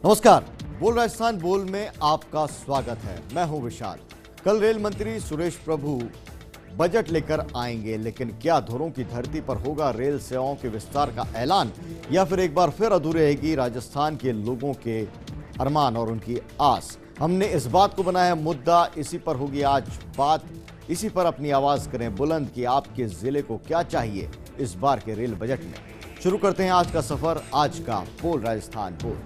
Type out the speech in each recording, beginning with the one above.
नमस्कार, बोल राजस्थान बोल में आपका स्वागत है। मैं हूं विशाल। कल रेल मंत्री सुरेश प्रभु बजट लेकर आएंगे, लेकिन क्या धुरों की धरती पर होगा रेल सेवाओं के विस्तार का ऐलान, या फिर एक बार फिर अधूरे रहेगी राजस्थान के लोगों के अरमान और उनकी आस? हमने इस बात को बनाया मुद्दा, इसी पर होगी आज बात। इसी पर अपनी आवाज करें बुलंद कि आपके जिले को क्या चाहिए इस बार के रेल बजट में। शुरू करते हैं आज का सफर, आज का बोल राजस्थान बोल।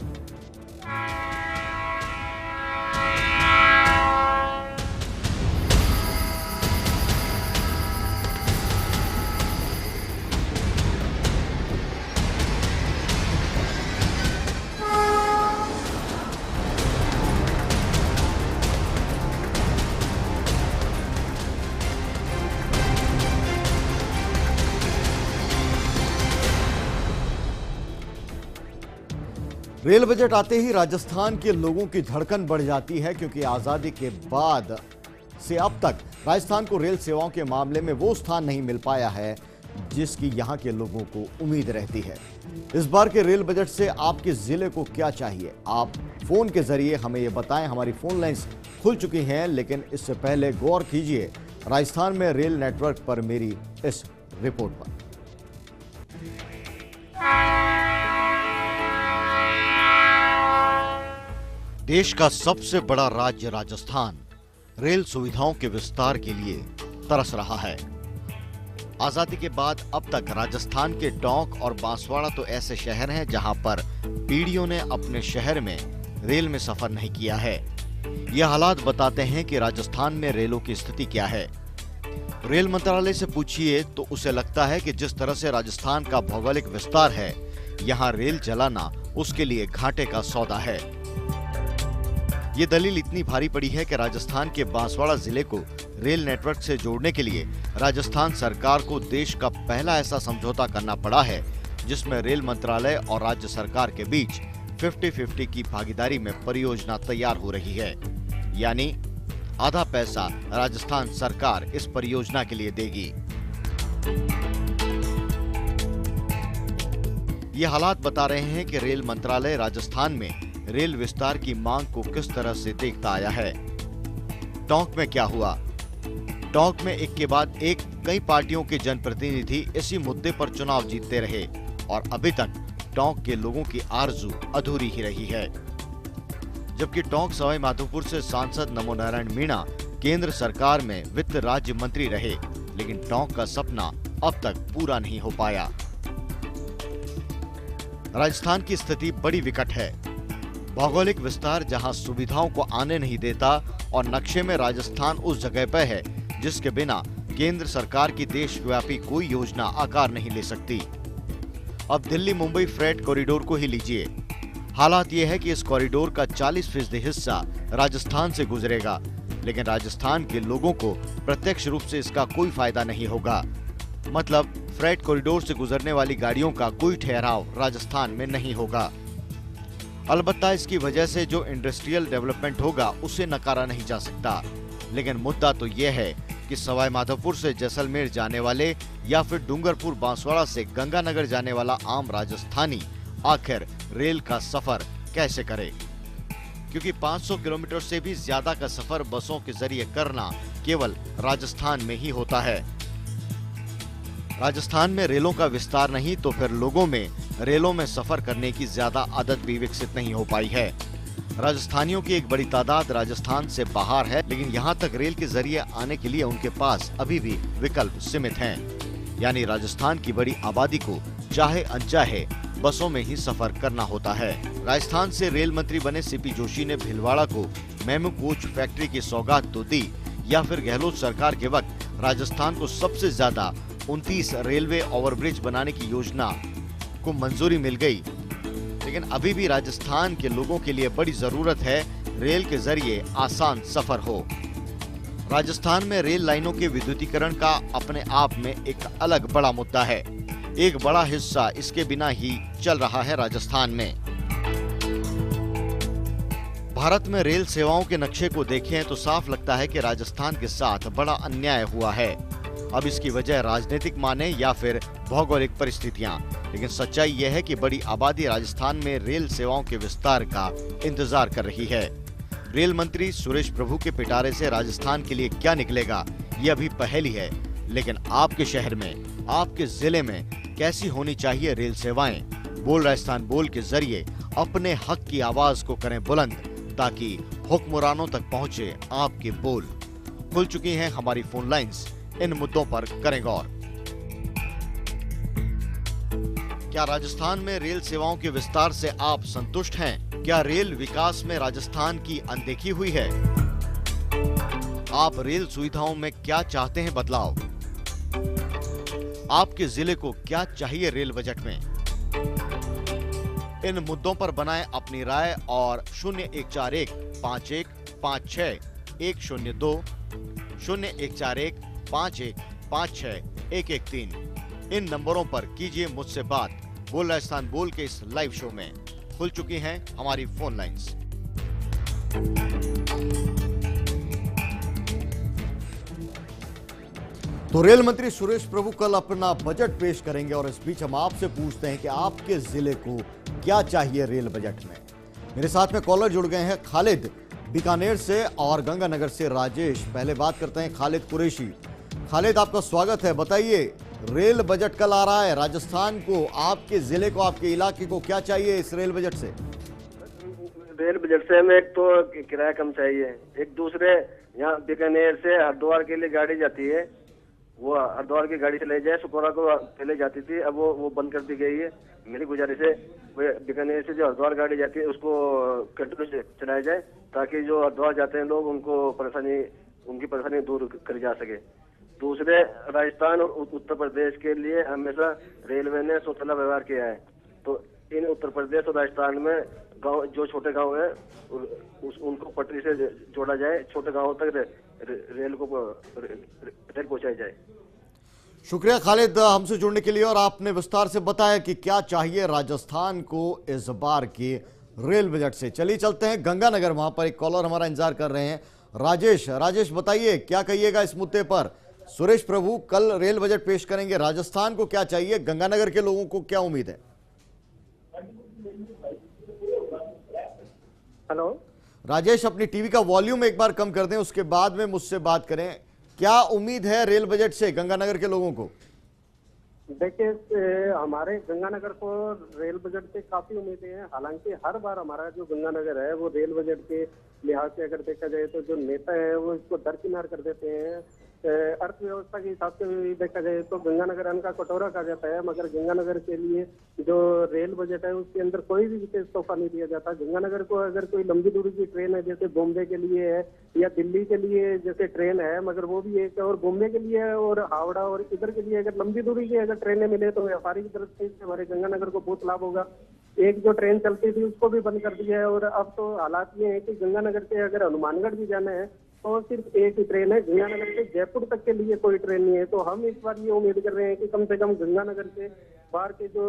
रेल बजट आते ही राजस्थान के लोगों की धड़कन बढ़ जाती है, क्योंकि आजादी के बाद से अब तक राजस्थान को रेल सेवाओं के मामले में वो स्थान नहीं मिल पाया है जिसकी यहां के लोगों को उम्मीद रहती है। इस बार के रेल बजट से आपके जिले को क्या चाहिए, आप फोन के जरिए हमें ये बताएं। हमारी फोन लाइंस खुल चुकी हैं, लेकिन इससे पहले गौर कीजिए राजस्थान में रेल नेटवर्क पर मेरी इस रिपोर्ट पर। देश का सबसे बड़ा राज्य राजस्थान रेल सुविधाओं के विस्तार के लिए तरस रहा है। आजादी के बाद अब तक राजस्थान के टोंक और बांसवाड़ा तो ऐसे शहर हैं जहां पर पीढ़ियों ने अपने शहर में रेल में सफर नहीं किया है। यह हालात बताते हैं कि राजस्थान में रेलों की स्थिति क्या है। रेल मंत्रालय से पूछिए तो उसे लगता है कि जिस तरह से राजस्थान का भौगोलिक विस्तार है, यहाँ रेल चलाना उसके लिए घाटे का सौदा है। ये दलील इतनी भारी पड़ी है कि राजस्थान के बांसवाड़ा जिले को रेल नेटवर्क से जोड़ने के लिए राजस्थान सरकार को देश का पहला ऐसा समझौता करना पड़ा है जिसमें रेल मंत्रालय और राज्य सरकार के बीच 50-50 की भागीदारी में परियोजना तैयार हो रही है। यानी आधा पैसा राजस्थान सरकार इस परियोजना के लिए देगी। ये हालात बता रहे हैं कि रेल मंत्रालय राजस्थान में रेल विस्तार की मांग को किस तरह से देखता आया है। टोंक में क्या हुआ? टोंक में एक के बाद एक कई पार्टियों के जनप्रतिनिधि इसी मुद्दे पर चुनाव जीतते रहे और अभी तक टोंक के लोगों की आरजू अधूरी ही रही है। जबकि टोंक सवाई माधोपुर से सांसद नमो नारायण मीणा केंद्र सरकार में वित्त राज्य मंत्री रहे, लेकिन टोंक का सपना अब तक पूरा नहीं हो पाया। राजस्थान की स्थिति बड़ी विकट है। भौगोलिक विस्तार जहां सुविधाओं को आने नहीं देता और नक्शे में राजस्थान उस जगह पर है जिसके बिना केंद्र सरकार की देशव्यापी कोई योजना आकार नहीं ले सकती। अब दिल्ली मुंबई फ्रेट कॉरिडोर को ही लीजिए। हालात ये है कि इस कॉरिडोर का 40% हिस्सा राजस्थान से गुजरेगा, लेकिन राजस्थान के लोगों को प्रत्यक्ष रूप से इसका कोई फायदा नहीं होगा। मतलब फ्रेट कॉरिडोर से गुजरने वाली गाड़ियों का कोई ठहराव राजस्थान में नहीं होगा। अलबत्ता इसकी वजह से जो इंडस्ट्रियल डेवलपमेंट होगा उसे नकारा नहीं जा सकता, लेकिन मुद्दा तो यह है कि सवाई माधोपुर से जैसलमेर जाने वाले या फिर डूंगरपुर बांसवाड़ा से गंगानगर जाने वाला आम राजस्थानी आखिर रेल का सफर कैसे करे, क्योंकि 500 किलोमीटर से भी ज्यादा का सफर बसों के जरिए करना केवल राजस्थान में ही होता है। राजस्थान में रेलों का विस्तार नहीं तो फिर लोगों में रेलों में सफर करने की ज्यादा आदत भी विकसित नहीं हो पाई है। राजस्थानियों की एक बड़ी तादाद राजस्थान से बाहर है, लेकिन यहाँ तक रेल के जरिए आने के लिए उनके पास अभी भी विकल्प सीमित हैं। यानी राजस्थान की बड़ी आबादी को चाहे अनचाहे बसों में ही सफर करना होता है। राजस्थान से रेल मंत्री बने सीपी जोशी ने भीलवाड़ा को मेमू कोच फैक्ट्री की सौगात तो दी, या फिर गहलोत सरकार के वक्त राजस्थान को सबसे ज्यादा 29 रेलवे ओवरब्रिज बनाने की योजना को मंजूरी मिल गई, लेकिन अभी भी राजस्थान के लोगों के लिए बड़ी जरूरत है रेल के जरिए आसान सफर हो। राजस्थान में रेल लाइनों के विद्युतीकरण का अपने आप में एक अलग बड़ा मुद्दा है। एक बड़ा हिस्सा इसके बिना ही चल रहा है राजस्थान में। भारत में रेल सेवाओं के नक्शे को देखें तो साफ लगता है कि राजस्थान के साथ बड़ा अन्याय हुआ है। अब इसकी वजह राजनीतिक माने या फिर भौगोलिक परिस्थितियां, लेकिन सच्चाई यह है कि बड़ी आबादी राजस्थान में रेल सेवाओं के विस्तार का इंतजार कर रही है। रेल मंत्री सुरेश प्रभु के पिटारे से राजस्थान के लिए क्या निकलेगा, ये अभी पहेली है। लेकिन आपके शहर में, आपके जिले में कैसी होनी चाहिए रेल सेवाएं? बोल राजस्थान बोल के जरिए अपने हक की आवाज को करें बुलंद, ताकि हुक्मरानों तक पहुंचे आपके बोल। खुल चुकी हैं हमारी फोन लाइंस, इन मुद्दों पर करें गौर। क्या राजस्थान में रेल सेवाओं के विस्तार से आप संतुष्ट हैं? क्या रेल विकास में राजस्थान की अनदेखी हुई है? आप रेल सुविधाओं में क्या चाहते हैं बदलाव? आपके जिले को क्या चाहिए रेल बजट में? इन मुद्दों पर बनाएं अपनी राय और 0141 51 56 102 0141 51 56 113 इन नंबरों पर कीजिए मुझसे बात। बोल राजस्थान बोल के इस लाइव शो में खुल चुकी हैं हमारी फोन लाइंस। तो रेल मंत्री सुरेश प्रभु कल अपना बजट पेश करेंगे और इस बीच हम आपसे पूछते हैं कि आपके जिले को क्या चाहिए रेल बजट में। मेरे साथ में कॉलर जुड़ गए हैं, खालिद बीकानेर से और गंगानगर से राजेश। पहले बात करते हैं खालिद कुरैशी। खालिद, आपका स्वागत है। बताइए, रेल बजट कल आ रहा है, राजस्थान को, आपके जिले को, आपके इलाके को क्या चाहिए इस रेल बजट से? रेल बजट से हमें एक तो किराया कम चाहिए, एक दूसरे यहाँ बीकानेर से हरिद्वार के लिए गाड़ी जाती है, वो हरिद्वार की गाड़ी चलाई जाए। सुपोरा को पहले जाती थी, अब वो बंद कर दी गई है। मेरी गुजारिश है बीकानेर से जो हरिद्वार गाड़ी जाती है उसको कंटिन्यू चलाया जाए, ताकि जो हरिद्वार जाते हैं लोग उनकी परेशानी दूर करी जा सके। दूसरे, राजस्थान और उत्तर प्रदेश के लिए हमेशा रेलवे ने स्वतंत्र व्यवहार किया है, तो इन उत्तर प्रदेश और राजस्थान में गांव, जो छोटे गांव हैं उनको पटरी से जोड़ा जाए, छोटे गांवों तक रेल पहुंचाई जाए। शुक्रिया खालिद हमसे जुड़ने के लिए, और आपने विस्तार से बताया कि क्या चाहिए राजस्थान को इस बार के रेल बजट से। चलिए चलते हैं गंगानगर, वहां पर एक कॉलर हमारा इंतजार कर रहे हैं, राजेश बताइए क्या कहिएगा इस मुद्दे पर? सुरेश प्रभु कल रेल बजट पेश करेंगे, राजस्थान को क्या चाहिए, गंगानगर के लोगों को क्या उम्मीद है? हेलो राजेश, अपनी टीवी का वॉल्यूम एक बार कम कर दें, उसके बाद में मुझसे बात करें। क्या उम्मीद है रेल बजट से गंगानगर के लोगों को? देखिए, हमारे गंगानगर को रेल बजट से काफी उम्मीदें हैं। हालांकि हर बार हमारा जो गंगानगर है वो रेल बजट के लिहाज से अगर देखा जाए तो जो नेता है वो इसको दरकिनार कर देते हैं। अर्थव्यवस्था के हिसाब से भी देखा जाए तो गंगानगर अन्न का कटोरा कहा जाता है, मगर गंगानगर के लिए जो रेल बजट है उसके अंदर कोई भी विशेष तोहफा नहीं दिया जाता। गंगानगर को अगर कोई लंबी दूरी की ट्रेन है, जैसे बॉम्बे के लिए है या दिल्ली के लिए जैसे ट्रेन है, मगर वो भी एक, और बॉम्बे के लिए और हावड़ा और इधर के लिए अगर लंबी दूरी की अगर ट्रेनें मिले तो व्यापारी की तरफ से हमारे गंगानगर को बहुत लाभ होगा। एक जो ट्रेन चलती थी उसको भी बंद कर दिया है, और अब तो हालात ये है कि गंगानगर से अगर हनुमानगढ़ भी जाना है तो सिर्फ एक ही ट्रेन है, गंगानगर से जयपुर तक के लिए कोई ट्रेन नहीं है। तो हम इस बार ये उम्मीद कर रहे हैं कि कम से कम गंगानगर से बाहर के जो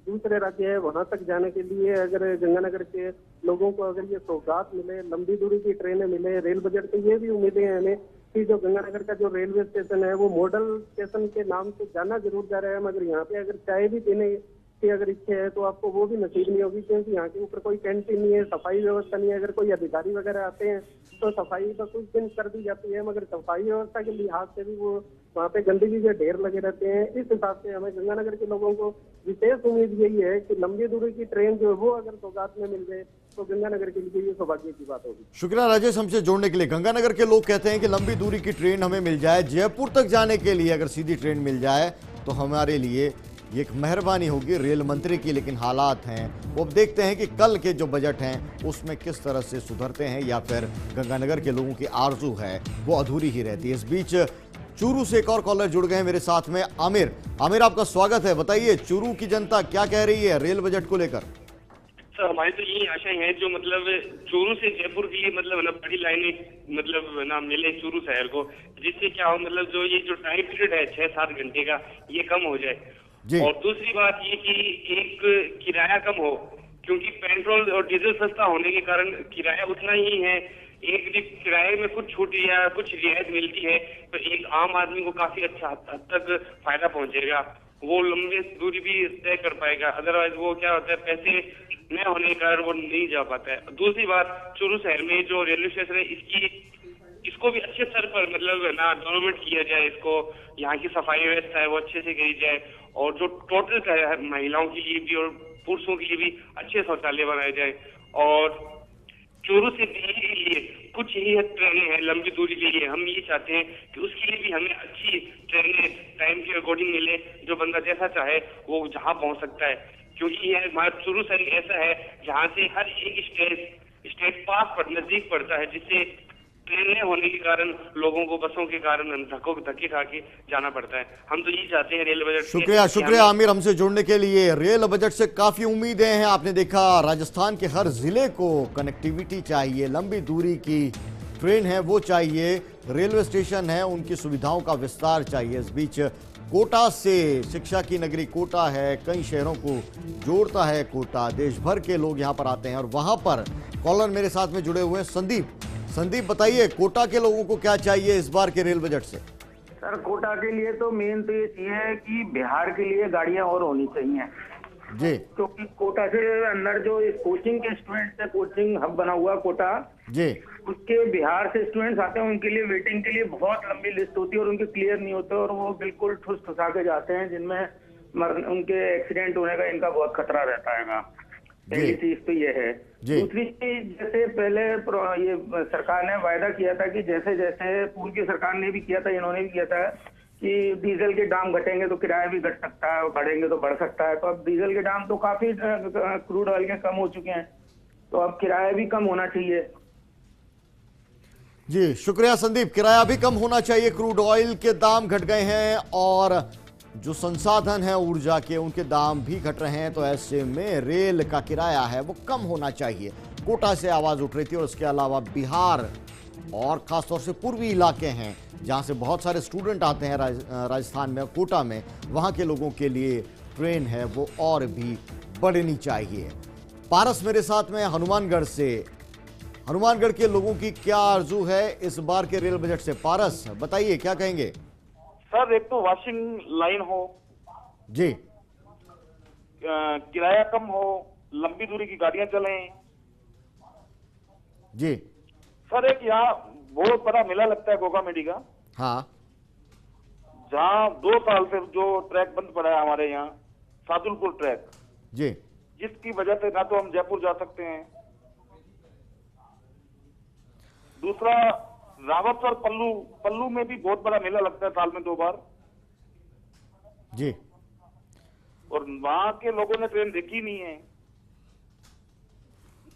दूसरे राज्य है वहां तक जाने के लिए अगर गंगानगर के लोगों को अगर ये सौगात मिले, लंबी दूरी की ट्रेनें मिले, रेल बजट से ये भी उम्मीदें हैं हमें कि जो गंगानगर का जो रेलवे स्टेशन है वो मॉडल स्टेशन के नाम से जाना जरूर जा रहा है, मगर यहाँ पे अगर चाय भी पीने की अगर इच्छा है तो आपको वो भी नसीब नहीं होगी, क्योंकि यहाँ के ऊपर कोई कैंटीन नहीं है, सफाई व्यवस्था नहीं है। अगर कोई अधिकारी वगैरह आते हैं तो सफाई तो कुछ दिन कर दी जाती है, मगर सफाई व्यवस्था के लिहाज से भी वो वहाँ पे गंदगी के ढेर लगे रहते हैं। इस हिसाब से हमें गंगानगर के लोगों को विशेष उम्मीद यही है कि लंबी दूरी की ट्रेन जो है वो अगर सौगात में मिल जाए तो गंगानगर के लिए ये सौभाग्य की बात होगी। शुक्रिया राजेश हमसे जोड़ने के लिए। गंगानगर के लोग कहते हैं कि लंबी दूरी की ट्रेन हमें मिल जाए, जयपुर तक जाने के लिए अगर सीधी ट्रेन मिल जाए तो हमारे लिए ये एक मेहरबानी होगी रेल मंत्री की। लेकिन हालात हैं वो अब देखते हैं कि कल के जो बजट हैं उसमें किस तरह से सुधरते हैं, या फिर गंगानगर के लोगों की आरजू है वो अधूरी ही रहती है। इस बीच चूरू से एक और कॉलर जुड़ गए हैं मेरे साथ में, आमिर आपका स्वागत है। बताइए चूरू की जनता क्या कह रही है रेल बजट को लेकर? सर, हमारी तो यही आशा है जो मतलब चूरू से जयपुर के लिए मतलब बड़ी लाइनें मतलब ना मिले चूरू शहर को, जिससे क्या हो मतलब जो ये जो टाइम पीरियड है 6-7 घंटे का ये कम हो जाए। और दूसरी बात ये कि एक किराया कम हो, क्योंकि पेट्रोल और डीजल सस्ता होने के कारण किराया उतना ही है। एक यदि किराए में कुछ छूट या कुछ रियायत मिलती है तो एक आम आदमी को काफी अच्छा हद तक फायदा पहुंचेगा। वो लंबी दूरी भी तय कर पाएगा, अदरवाइज वो क्या होता है पैसे न होने के कारण वो नहीं जा पाता है। दूसरी बात, चूरू शहर में जो रेलवे स्टेशन है इसको भी अच्छे स्तर पर मतलब ना डेवलपमेंट किया जाए, इसको यहाँ की सफाई व्यवस्था है वो अच्छे से करी जाए, और जो टोटल महिलाओं के लिए भी और पुरुषों के लिए भी अच्छे शौचालय बनाए जाए। और चूरू से दिल्ली के लिए कुछ ही ट्रेनें हैं लंबी दूरी के लिए, हम ये चाहते हैं कि उसके लिए भी हमें अच्छी ट्रेनें टाइम के अकॉर्डिंग मिले, जो बंदा जैसा चाहे वो जहाँ पहुँच सकता है। क्योंकि ये हमारा चूरू शहर ऐसा है जहाँ से हर एक स्टेट पास पर नजदीक पड़ता है, जिससे ट्रेनें होने के कारण लोगों को बसों के कारण धक्के खा के जाना पड़ता है। हम तो यही चाहते हैं रेल बजट। शुक्रिया आमिर हमसे जुड़ने के लिए। रेल बजट से काफी उम्मीदें हैं। आपने देखा राजस्थान के हर जिले को कनेक्टिविटी चाहिए, लंबी दूरी की ट्रेन है वो चाहिए, रेलवे स्टेशन है उनकी सुविधाओं का विस्तार चाहिए। इस बीच कोटा से, शिक्षा की नगरी कोटा है, कई शहरों को जोड़ता है कोटा, देश भर के लोग यहाँ पर आते हैं। और वहां पर कॉलर मेरे साथ में जुड़े हुए हैं संदीप बताइए कोटा के लोगों को क्या चाहिए इस बार के रेल बजट से? सर कोटा के लिए तो मेन तो ये चीज है कि बिहार के लिए गाड़ियां और होनी चाहिए जी, क्योंकि कोटा से अंदर जो कोचिंग के स्टूडेंट्स है, कोचिंग हब बना हुआ कोटा जी, उसके बिहार से स्टूडेंट्स आते हैं, उनके लिए वेटिंग के लिए बहुत लंबी लिस्ट होती है और उनके क्लियर नहीं होते और वो बिल्कुल ठुस ठुसा के जाते हैं, जिनमें उनके एक्सीडेंट होने का इनका बहुत खतरा रहता है। पहली चीज तो ये है। दूसरी चीज, जैसे पहले ये सरकार ने वायदा किया था कि जैसे जैसे पूर्व की सरकार ने भी किया था, इन्होंने भी किया था कि डीजल के दाम घटेंगे तो किराया भी घट सकता है, बढ़ेंगे तो बढ़ सकता है। तो अब डीजल के दाम तो काफी क्रूड ऑयल के कम हो चुके हैं, तो अब किराया भी कम होना चाहिए। जी शुक्रिया संदीप। किराया भी कम होना चाहिए, क्रूड ऑयल के दाम घट गए हैं और जो संसाधन है ऊर्जा के उनके दाम भी घट रहे हैं, तो ऐसे में रेल का किराया है वो कम होना चाहिए। कोटा से आवाज उठ रही थी और इसके अलावा बिहार और खासतौर से पूर्वी इलाके हैं जहां से बहुत सारे स्टूडेंट आते हैं राजस्थान में, कोटा में, वहां के लोगों के लिए ट्रेन है वो और भी बढ़नी चाहिए। पारस मेरे साथ में हनुमानगढ़ से, हनुमानगढ़ के लोगों की क्या आरजू है इस बार के रेल बजट से? पारस बताइए क्या कहेंगे? सर एक तो वॉशिंग लाइन हो जी, किराया कम हो, लंबी दूरी की गाड़ियां चलें जी। सर एक यहाँ बहुत बड़ा मेला लगता है गोगा मेडी का, हाँ, जहाँ 2 साल से जो ट्रैक बंद पड़ा है हमारे यहाँ, सादुलपुर ट्रैक जी, जिसकी वजह से ना तो हम जयपुर जा सकते हैं। दूसरा रावत और पल्लू में भी बहुत बड़ा मेला लगता है साल में 2 बार जी, और वहां के लोगों ने ट्रेन देखी नहीं है।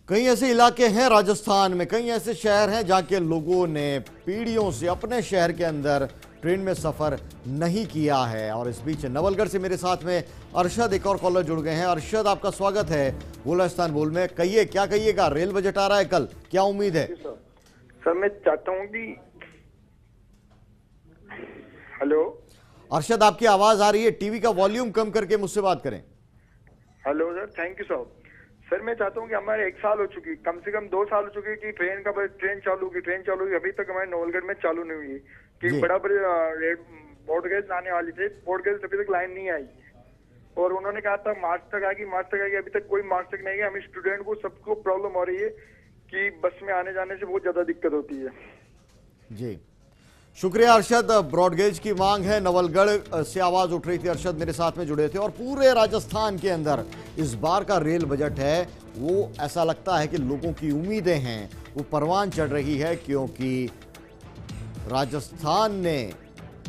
कई ऐसे इलाके हैं राजस्थान में, कई ऐसे शहर हैं जहां के लोगों ने पीढ़ियों से अपने शहर के अंदर ट्रेन में सफर नहीं किया है। और इस बीच नवलगढ़ से मेरे साथ में अरशद, एक और कॉलर जुड़ गए हैं। अरशद आपका स्वागत है बोलास्तान बोल में। कहिए क्या कहिएगा, रेल बजट आ रहा है कल, क्या उम्मीद है? सर मैं चाहता हूँ कि हेलो अरशद आपकी आवाज आ रही है, टीवी का वॉल्यूम कम करके मुझसे बात करें। Hello sir, thank you sir. Sir मैं चाहता हूँ कि हमारे 1 साल हो चुकी, कम से कम 2 साल हो चुके कि ट्रेन चालू होगी, अभी तक हमारे नवलगढ़ में चालू नहीं हुई। कि बड़ा ब्रॉडगेज आने वाली थी, ब्रॉडगेज अभी तक लाइन नहीं आई और उन्होंने कहा था मार्च तक आएगी, अभी तक कोई मार्च तक नहीं है। हम स्टूडेंट को सबको प्रॉब्लम हो रही है कि बस में आने जाने से बहुत ज्यादा दिक्कत होती है। जी शुक्रिया अरशद। ब्रॉडगेज की मांग है, नवलगढ़ से आवाज उठ रही थी, अरशद मेरे साथ में जुड़े थे। और पूरे राजस्थान के अंदर इस बार का रेल बजट है वो ऐसा लगता है कि लोगों की उम्मीदें हैं वो परवान चढ़ रही है, क्योंकि राजस्थान ने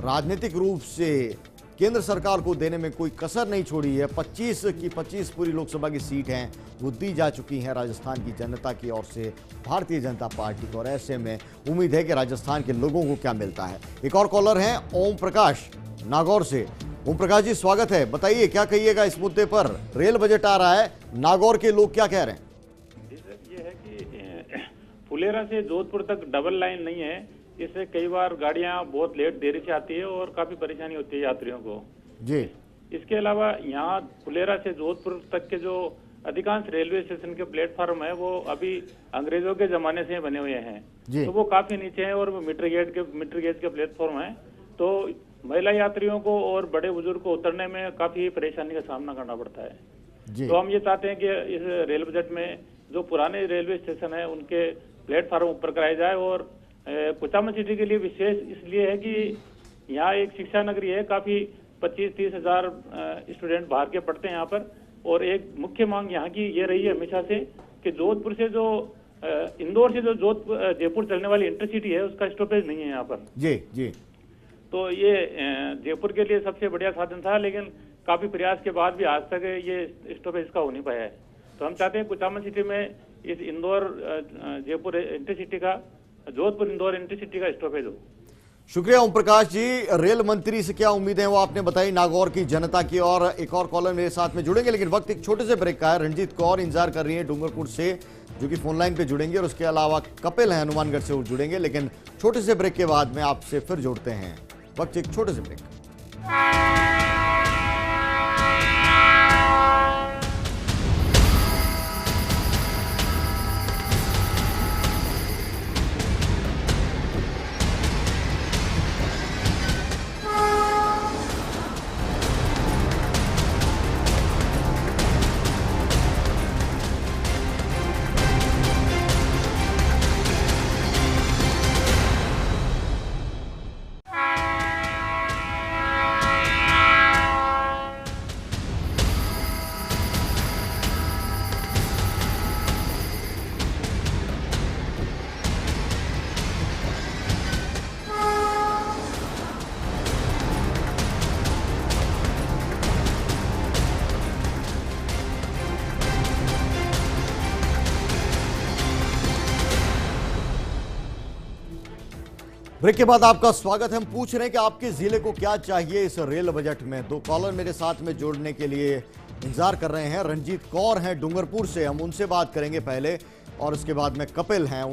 राजनीतिक रूप से केंद्र सरकार को देने में कोई कसर नहीं छोड़ी है। 25 की 25 पूरी लोकसभा की सीट हैं वो दी जा चुकी हैं राजस्थान की जनता की ओर से भारतीय जनता पार्टी को, और ऐसे में उम्मीद है कि राजस्थान के लोगों को क्या मिलता है। एक और कॉलर हैं ओम प्रकाश नागौर से। ओम प्रकाश जी स्वागत है, बताइए क्या कहिएगा इस मुद्दे पर? रेल बजट आ रहा है, नागौर के लोग क्या कह रहे हैं? ये है कि फुलेरा से जोधपुर तक डबल लाइन नहीं है, इससे कई बार गाड़ियां बहुत लेट देरी से आती है और काफी परेशानी होती है यात्रियों को जी। इसके अलावा यहाँ फुलेरा से जोधपुर तक के जो अधिकांश रेलवे स्टेशन के प्लेटफॉर्म है वो अभी अंग्रेजों के जमाने से बने हुए हैं, तो वो काफी नीचे हैं और वो मीटर गेज के प्लेटफॉर्म है। तो महिला यात्रियों को और बड़े बुजुर्ग को उतरने में काफी परेशानी का सामना करना पड़ता है। तो हम ये चाहते हैं कि इस रेल बजट में जो पुराने रेलवे स्टेशन है उनके प्लेटफॉर्म ऊपर कराए जाए। और कुचामन सिटी के लिए विशेष इसलिए है कि यहाँ एक शिक्षा नगरी है, काफी 25-30 हजार स्टूडेंट बाहर के पढ़ते हैं यहाँ पर। और एक मुख्य मांग यहाँ की ये रही है हमेशा से कि जोधपुर से जो इंदौर से जो जयपुर चलने वाली इंटरसिटी है उसका स्टॉपेज नहीं है यहाँ पर। जी। तो ये जयपुर के लिए सबसे बढ़िया साधन था, लेकिन काफी प्रयास के बाद भी आज तक ये स्टॉपेज का हो नहीं पाया है। तो हम चाहते हैं कुचामन सिटी में इस इंदौर जयपुर इंटरसिटी का, जोधपुर इंदौर इंटरसिटी का स्टॉपेज हो। शुक्रिया ओम प्रकाश जी। रेल मंत्री से क्या उम्मीदें वो आपने बताई नागौर की जनता की। और एक और कॉलर मेरे साथ में जुड़ेंगे, लेकिन वक्त एक छोटे से ब्रेक का है। रणजीत कौर इंतजार कर रही है डूंगरपुर से, जो कि फोन लाइन पे जुड़ेंगे, और उसके अलावा कपिल है हनुमानगढ़ से, वो जुड़ेंगे। लेकिन छोटे से ब्रेक के बाद में आपसे फिर जुड़ते हैं। वक्त एक छोटे से ब्रेक। ब्रेक के बाद आपका स्वागत है। हम पूछ रहे हैं कि आपके जिले को क्या चाहिए इस रेल बजट में। दो कॉलर मेरे साथ में जोड़ने के लिए इंतजार कर रहे हैं। रणजीत कौर हैं डूंगरपुर से, हम उनसे बात करेंगे पहले, और उसके बाद में कपिल हैं,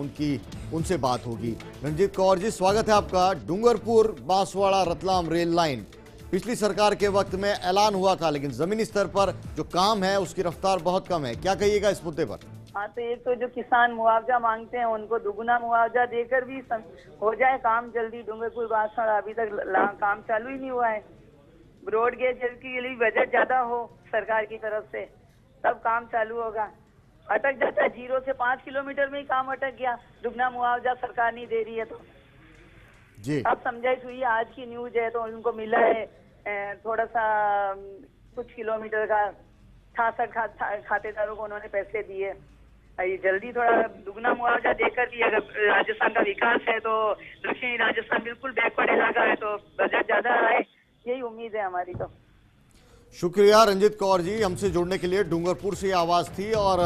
उनसे बात होगी। रणजीत कौर जी, स्वागत है आपका। डूंगरपुर बांसवाड़ा रतलाम रेल लाइन पिछली सरकार के वक्त में ऐलान हुआ था, लेकिन जमीनी स्तर पर जो काम है उसकी रफ्तार बहुत कम है। क्या कहिएगा इस मुद्दे पर? हाँ, तो एक तो जो किसान मुआवजा मांगते हैं उनको दुगुना मुआवजा देकर भी हो जाए काम जल्दी। डूंगरपुर बांसवाड़ा अभी तक काम चालू ही नहीं हुआ है। ब्रॉड गेज के लिए बजट ज्यादा हो सरकार की तरफ से तब काम चालू होगा। अटक जाता है, 0 से 5 किलोमीटर में ही काम अटक गया। दुगना मुआवजा सरकार नहीं दे रही है तो जी। अब समझाइश हुई, आज की न्यूज है, तो उनको मिला है थोड़ा सा कुछ किलोमीटर का 68 खातेदारों को उन्होंने पैसे दिए। ये जल्दी थोड़ा दुगना मुआवजा देकर भी अगर राजस्थान का विकास है तो दक्षिणी राजस्थान बिल्कुल बैकवर्ड इलाका है, तो बजट ज्यादा आए, यही उम्मीद है हमारी। तो शुक्रिया रंजीत कौर जी हमसे जुड़ने के लिए। डूंगरपुर से आवाज थी। और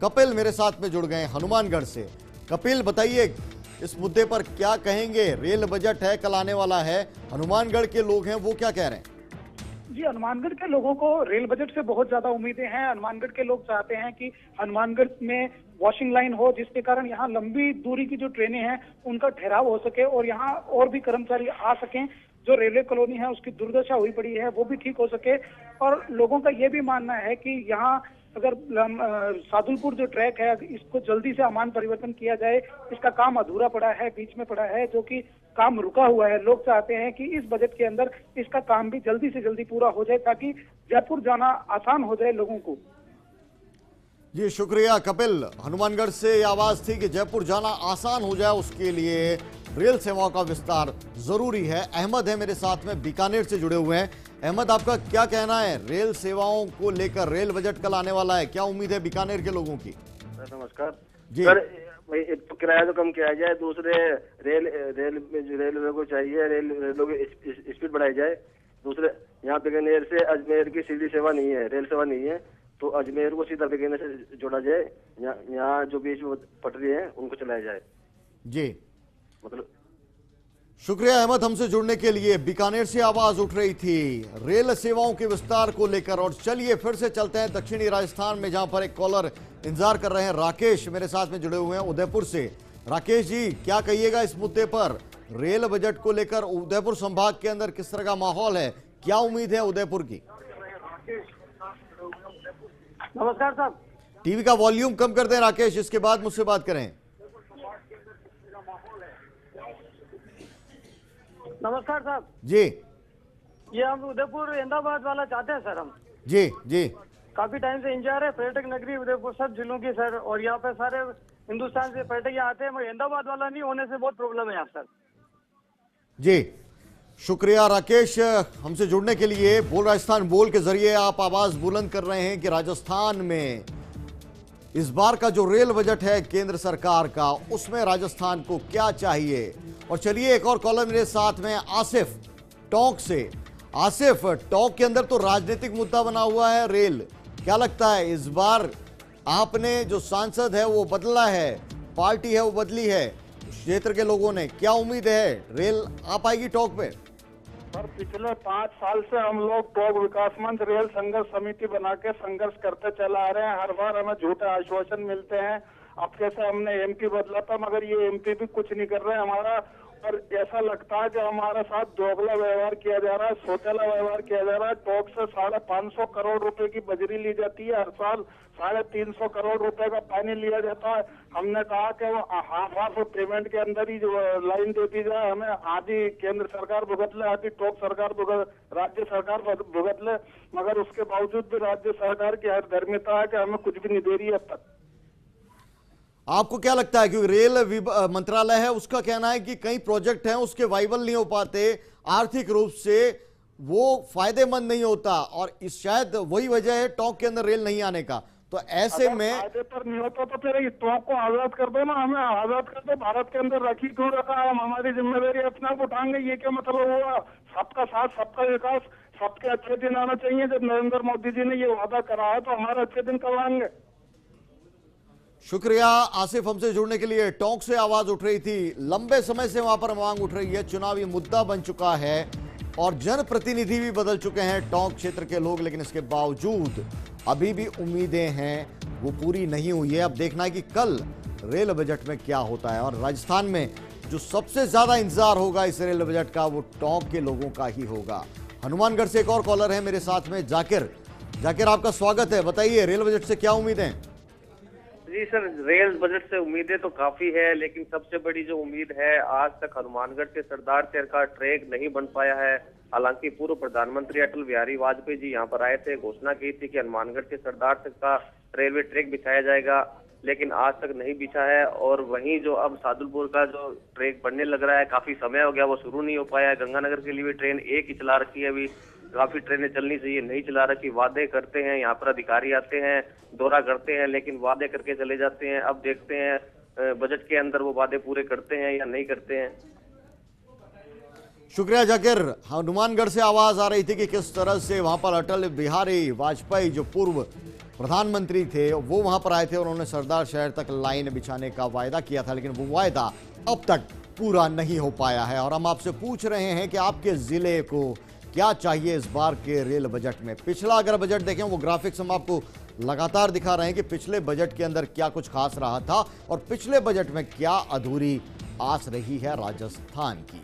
कपिल मेरे साथ में जुड़ गए हनुमानगढ़ से। कपिल, बताइए इस मुद्दे पर क्या कहेंगे? रेल बजट है, कल आने वाला है, हनुमानगढ़ के लोग हैं, वो क्या कह रहे हैं? जी, हनुमानगढ़ के लोगों को रेल बजट से बहुत ज्यादा उम्मीदें हैं। हनुमानगढ़ के लोग चाहते हैं कि हनुमानगढ़ में वॉशिंग लाइन हो, जिसके कारण यहाँ लंबी दूरी की जो ट्रेनें हैं उनका ठहराव हो सके और यहाँ और भी कर्मचारी आ सकें। जो रेलवे कॉलोनी है उसकी दुर्दशा हुई पड़ी है वो भी ठीक हो सके। और लोगों का ये भी मानना है कि यहाँ अगर सादुलपुर जो ट्रैक है इसको जल्दी से अमान परिवर्तन किया जाए। इसका काम अधूरा पड़ा है, बीच में पड़ा है, जो कि काम रुका हुआ है। लोग चाहते हैं कि इस बजट के अंदर इसका काम भी जल्दी से जल्दी पूरा हो जाए ताकि जयपुर जाना आसान हो जाए लोगों को। जी शुक्रिया कपिल। हनुमानगढ़ से आवाज थी कि जयपुर जाना आसान हो जाए, उसके लिए रेल सेवाओं का विस्तार जरूरी है। अहमद है मेरे साथ में, बीकानेर से जुड़े हुए हैं। अहमद, आपका क्या कहना है रेल सेवाओं को लेकर? रेल बजट कल आने वाला है, क्या उम्मीद है बीकानेर के लोगों की? नमस्कार जी सर, एक तो किराया तो कम किया जाए, दूसरे रेलवे को चाहिए रेलों की स्पीड बढ़ाई जाए। दूसरे यहाँ बीकानेर से अजमेर की सीधी सेवा नहीं है, रेल सेवा नहीं है, तो अजमेर को सीधा बीकानेर से जोड़ा जाए। यहाँ जो बीच में पटरी है उनको चलाया जाए जी। मतलब शुक्रिया अहमद हमसे जुड़ने के लिए। बीकानेर से आवाज उठ रही थी रेल सेवाओं के विस्तार को लेकर। और चलिए फिर से चलते हैं दक्षिणी राजस्थान में, जहां पर एक कॉलर इंतजार कर रहे हैं। राकेश मेरे साथ में जुड़े हुए हैं उदयपुर से। राकेश जी, क्या कहिएगा इस मुद्दे पर? रेल बजट को लेकर उदयपुर संभाग के अंदर किस तरह का माहौल है, क्या उम्मीद है उदयपुर की? नमस्कार साहब। टीवी का वॉल्यूम कम कर दें राकेश, इसके बाद मुझसे बात करें। नमस्कार साहब जी, ये हम उदयपुर अहमदाबाद वाला चाहते हैं सर। हम जी जी काफी टाइम से इंतजार है, पर्यटक नगरी उदयपुर सब जिलों की सर, और यहाँ पे सारे हिंदुस्तान से पर्यटक यहाँ आते हैं, मगर अहमदाबाद वाला नहीं होने से बहुत प्रॉब्लम है यहाँ सर। जी शुक्रिया राकेश हमसे जुड़ने के लिए। बोल राजस्थान बोल के जरिए आप आवाज बुलंद कर रहे हैं कि राजस्थान में इस बार का जो रेल बजट है केंद्र सरकार का, उसमें राजस्थान को क्या चाहिए। और चलिए एक और कॉलर मेरे साथ में आसिफ टोंक से। आसिफ, टोंक के अंदर तो राजनीतिक मुद्दा बना हुआ है रेल, क्या लगता है इस बार आपने जो सांसद है वो बदला है, पार्टी है वो बदली है, क्षेत्र के लोगों ने क्या उम्मीद है रेल आ पाएगी टोंक पे? सर पिछले 5 साल से हम लोग टोंक विकास मंच रेल संघर्ष समिति बना के संघर्ष करते चला आ रहे हैं। हर बार हमें झूठे आश्वासन मिलते हैं। अब कैसे हमने एमपी बदला था, मगर ये एमपी भी कुछ नहीं कर रहे हैं हमारा, और ऐसा लगता है कि हमारे साथ दोगला व्यवहार किया जा रहा है, सोतेला व्यवहार किया जा रहा है। टोंक से 550 करोड़ रुपए की बजरी ली जाती है, हर साल 350 करोड़ रुपए का पानी लिया जाता है। हमने कहा कि वो हाफ पेमेंट के अंदर ही जो लाइन दे दी जाए, हमें आधी केंद्र सरकार भुगत ले, आधी टोंक सरकार राज्य सरकार भुगत ले, मगर उसके बावजूद भी राज्य सरकार की हर धर्मिता है कि हमें कुछ भी नहीं दे रही है अब तक। आपको क्या लगता है, क्योंकि रेल मंत्रालय है उसका कहना है कि कई प्रोजेक्ट हैं उसके वाइबल नहीं हो पाते, आर्थिक रूप से वो फायदेमंद नहीं होता, और इस शायद वही वजह है टोंक के अंदर रेल नहीं आने का। तो ऐसे में फायदे पर नहीं होता तो फिर ये टोंक को आजाद कर दो ना, हमें आजाद कर दो। भारत के अंदर रखी क्यों रखा है? हम हमारी जिम्मेदारी अपने आप उठाएंगे, ये क्या मतलब हुआ? सबका साथ सबका विकास, सबके अच्छे दिन आना चाहिए। जब नरेंद्र मोदी जी ने ये वादा करा है तो हमारे अच्छे दिन कब आएंगे? शुक्रिया आसिफ हमसे जुड़ने के लिए। टोंक से आवाज उठ रही थी, लंबे समय से वहां पर मांग उठ रही है, चुनावी मुद्दा बन चुका है और जनप्रतिनिधि भी बदल चुके हैं टोंक क्षेत्र के लोग, लेकिन इसके बावजूद अभी भी उम्मीदें हैं वो पूरी नहीं हुई है। अब देखना है कि कल रेल बजट में क्या होता है, और राजस्थान में जो सबसे ज्यादा इंतजार होगा इस रेल बजट का वो टोंक के लोगों का ही होगा। हनुमानगढ़ से एक और कॉलर है मेरे साथ में, जाकिर। जाकिर आपका स्वागत है, बताइए रेल बजट से क्या उम्मीदें? जी सर, रेल बजट से उम्मीदें तो काफी है, लेकिन सबसे बड़ी जो उम्मीद है, आज तक हनुमानगढ़ से सरदार शहर का ट्रैक नहीं बन पाया है। हालांकि पूर्व प्रधानमंत्री अटल बिहारी वाजपेयी जी यहाँ पर आए थे, घोषणा की थी कि हनुमानगढ़ से सरदार शहर का रेलवे ट्रैक बिछाया जाएगा, लेकिन आज तक नहीं बिछा है। और वहीं जो अब सादुलपुर का जो ट्रैक बनने लग रहा है, काफी समय हो गया वो शुरू नहीं हो पाया है। गंगानगर के लिए भी ट्रेन एक ही चला रखी है, अभी काफी ट्रेनें चलनी चाहिए, नहीं चला रखी। वादे करते हैं, यहाँ पर अधिकारी आते हैं, दौरा करते हैं, लेकिन वादे करके चले जाते हैं। अब देखते हैं बजट के अंदर वो वादे पूरे करते हैं या नहीं करते हैं। शुक्रिया जाकिर। हनुमानगढ़ से आवाज आ रही थी कि किस तरह से वहां पर अटल बिहारी वाजपेयी जो पूर्व प्रधानमंत्री थे वो वहां पर आए थे और उन्होंने सरदार शहर तक लाइन बिछाने का वायदा किया था, लेकिन वो वायदा अब तक पूरा नहीं हो पाया है। और हम आपसे पूछ रहे हैं कि आपके जिले को क्या चाहिए इस बार के रेल बजट में। पिछला अगर बजट देखें, वो ग्राफिक्स हम आपको लगातार दिखा रहे हैं कि पिछले बजट के अंदर क्या कुछ खास रहा था और पिछले बजट में क्या अधूरी आस रही है राजस्थान की।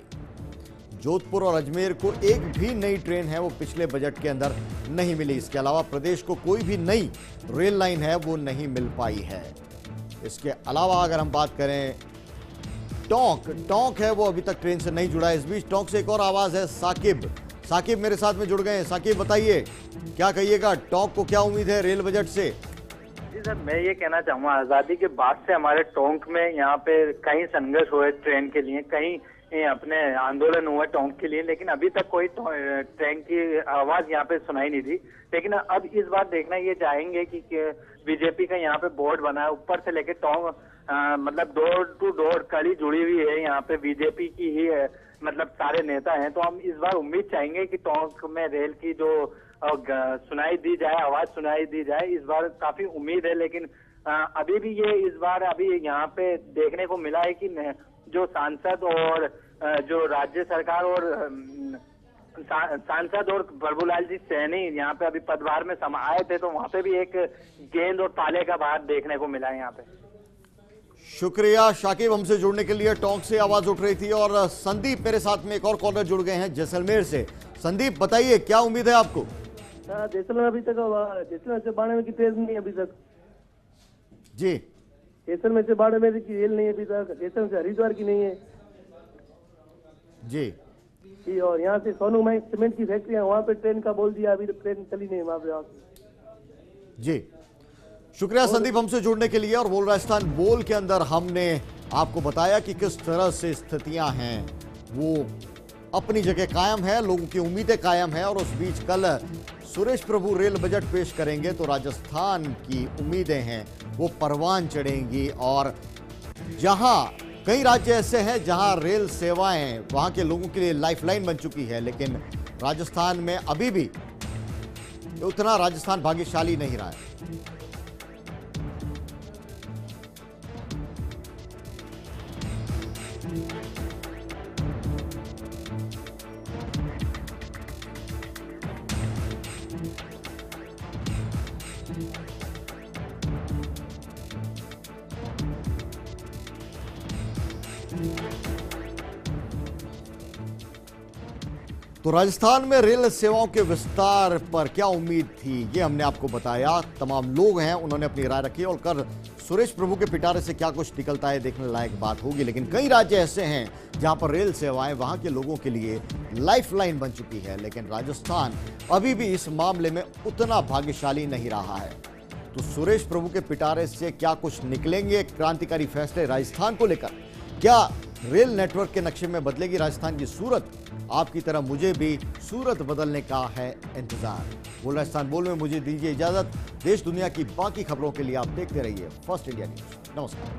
जोधपुर और अजमेर को एक भी नई ट्रेन है वो पिछले बजट के अंदर नहीं मिली। इसके अलावा प्रदेश को कोई भी नई रेल लाइन है वो नहीं मिल पाई है। इसके अलावा अगर हम बात करें टोंक है वो अभी तक ट्रेन से नहीं जुड़ा है। इस बीच टोंक से एक और आवाज है, साकिब मेरे साथ में जुड़ गए हैं। साकिब बताइए क्या कहिएगा, टोंक को क्या उम्मीद है रेल बजट से? जी सर, मैं ये कहना चाहूंगा, आजादी के बाद से हमारे टोंक में यहाँ पे कहीं संघर्ष हुए ट्रेन के लिए, कहीं अपने आंदोलन हुआ टोंक के लिए, लेकिन अभी तक कोई ट्रेन की आवाज यहाँ पे सुनाई नहीं थी। लेकिन अब इस बार देखना ये चाहेंगे कि बीजेपी का यहाँ पे बोर्ड बना है, ऊपर से लेके टोंक मतलब डोर टू डोर कड़ी जुड़ी हुई है, यहाँ पे बीजेपी की ही है, मतलब सारे नेता हैं। तो हम इस बार उम्मीद चाहेंगे कि टोंक में रेल की जो सुनाई दी जाए, आवाज सुनाई दी जाए, इस बार काफी उम्मीद है। लेकिन अभी भी ये इस बार अभी यहाँ पे देखने को मिला है कि जो सांसद और जो राज्य सरकार और सांसद और प्रभुलाल जी सैनी यहाँ पे अभी पदभार में आए थे, तो वहाँ पे भी एक गेंद और ताले का बात देखने को मिला है यहाँ पे। शुक्रिया शाकिब हमसे जुड़ने के लिए। टोंक से आवाज उठ रही थी। और संदीप मेरे साथ में एक और कॉलर जुड़ गए हैं जैसलमेर से। संदीप बताइए क्या उम्मीद है आपको? जैसलमेर अभी तक जैसलमेर से बाड़मेर की ट्रेन नहीं अभी तक। जी। जैसलमेर से बाड़मेर की रेल नहीं है अभी तक, जैसलमेर से हरिद्वार की नहीं है जी। और यहाँ से सोनू में सीमेंट की फैक्ट्री है, वहाँ पे ट्रेन का बोल दिया, अभी तक ट्रेन चली नहीं वहाँ पे। जी, शुक्रिया संदीप हमसे जुड़ने के लिए। और बोल राजस्थान बोल के अंदर हमने आपको बताया कि किस तरह से स्थितियां हैं वो अपनी जगह कायम है, लोगों की उम्मीदें कायम है। और उस बीच कल सुरेश प्रभु रेल बजट पेश करेंगे तो राजस्थान की उम्मीदें हैं वो परवान चढ़ेंगी। और जहां कई राज्य ऐसे हैं जहां रेल सेवाएं वहां के लोगों के लिए लाइफलाइन बन चुकी है, लेकिन राजस्थान में अभी भी उतना राजस्थान भाग्यशाली नहीं रहा है। तो राजस्थान में रेल सेवाओं के विस्तार पर क्या उम्मीद थी, ये हमने आपको बताया। तमाम लोग हैं, उन्होंने अपनी राय रखी और कल सुरेश प्रभु के पिटारे से क्या कुछ निकलता है देखने लायक बात होगी। लेकिन कई राज्य ऐसे हैं जहां पर रेल सेवाएं वहां के लोगों के लिए लाइफलाइन बन चुकी है, लेकिन राजस्थान अभी भी इस मामले में उतना भाग्यशाली नहीं रहा है। तो सुरेश प्रभु के पिटारे से क्या कुछ निकलेंगे क्रांतिकारी फैसले राजस्थान को लेकर? क्या रेल नेटवर्क के नक्शे में बदलेगी राजस्थान की सूरत? आपकी तरह मुझे भी सूरत बदलने का है इंतजार। बोल राजस्थान बोल में मुझे दीजिए इजाजत। देश दुनिया की बाकी खबरों के लिए आप देखते रहिए फर्स्ट इंडिया न्यूज। नमस्कार।